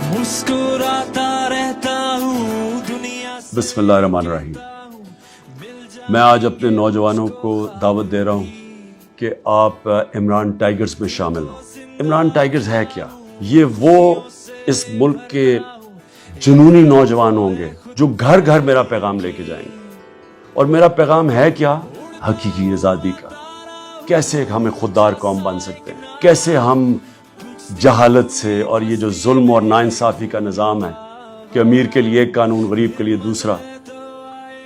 مسکراتا رہتا ہوں دنیا. بسم اللہ الرحمن الرحیم. میں آج اپنے نوجوانوں کو دعوت دے رہا ہوں کہ آپ عمران ٹائیگرز میں شامل ہوں. عمران ٹائیگرز ہے کیا؟ یہ وہ اس ملک کے جنونی نوجوان ہوں گے جو گھر گھر میرا پیغام لے کے جائیں گے. اور میرا پیغام ہے کیا؟ حقیقی آزادی کا. کیسے ہمیں خوددار قوم بن سکتے ہیں، کیسے ہم جہالت سے اور یہ جو ظلم اور ناانصافی کا نظام ہے کہ امیر کے لیے ایک قانون، غریب کے لیے دوسرا.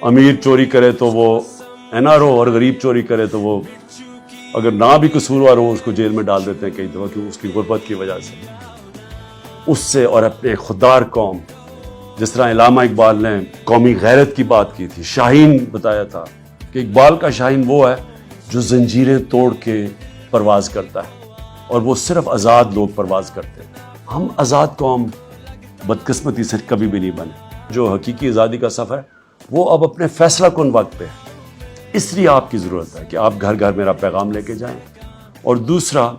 امیر چوری کرے تو وہ NRO اور غریب چوری کرے تو وہ اگر نہ بھی قصوروار ہو اس کو جیل میں ڈال دیتے ہیں کئی دفعہ کیوں اس کی غربت کی وجہ سے. اس سے اور اپنے خوددار قوم، جس طرح علامہ اقبال نے قومی غیرت کی بات کی تھی، شاہین بتایا تھا کہ اقبال کا شاہین وہ ہے جو زنجیریں توڑ کے پرواز کرتا ہے اور وہ صرف آزاد لوگ پرواز کرتے ہیں. ہم آزاد قوم بدقسمتی سے کبھی بھی نہیں بنے. جو حقیقی آزادی کا سفر ہے وہ اب اپنے فیصلہ کن وقت پہ ہے. اس لیے آپ کی ضرورت ہے کہ آپ گھر گھر میرا پیغام لے کے جائیں. اور دوسرا،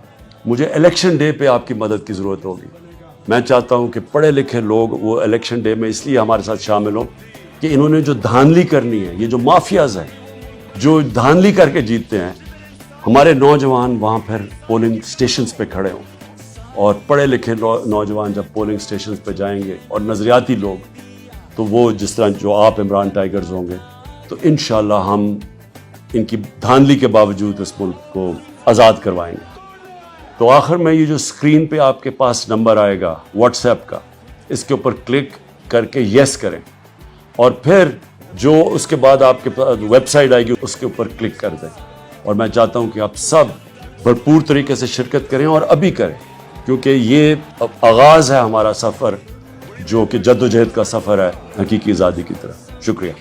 مجھے الیکشن ڈے پہ آپ کی مدد کی ضرورت ہوگی. میں چاہتا ہوں کہ پڑھے لکھے لوگ وہ الیکشن ڈے میں اس لیے ہمارے ساتھ شامل ہوں کہ انہوں نے جو دھاندلی کرنی ہے، یہ جو مافیاز ہیں جو دھاندلی کر کے جیتتے ہیں، ہمارے نوجوان وہاں پھر پولنگ سٹیشنز پہ کھڑے ہوں. اور پڑھے لکھے نوجوان جب پولنگ سٹیشنز پہ جائیں گے اور نظریاتی لوگ، تو وہ جس طرح جو آپ عمران ٹائیگرز ہوں گے، تو انشاءاللہ ہم ان کی دھاندلی کے باوجود اس ملک کو آزاد کروائیں گے. تو آخر میں یہ جو اسکرین پہ آپ کے پاس نمبر آئے گا واٹس ایپ کا، اس کے اوپر کلک کر کے یس کریں، اور پھر جو اس کے بعد آپ کے پاس ویب سائٹ آئے گی اس کے اوپر کلک کر دیں. اور میں چاہتا ہوں کہ آپ سب بھرپور طریقے سے شرکت کریں اور ابھی کریں، کیونکہ یہ آغاز ہے ہمارا سفر جو کہ جد و جہد کا سفر ہے حقیقی آزادی کی طرف. شکریہ.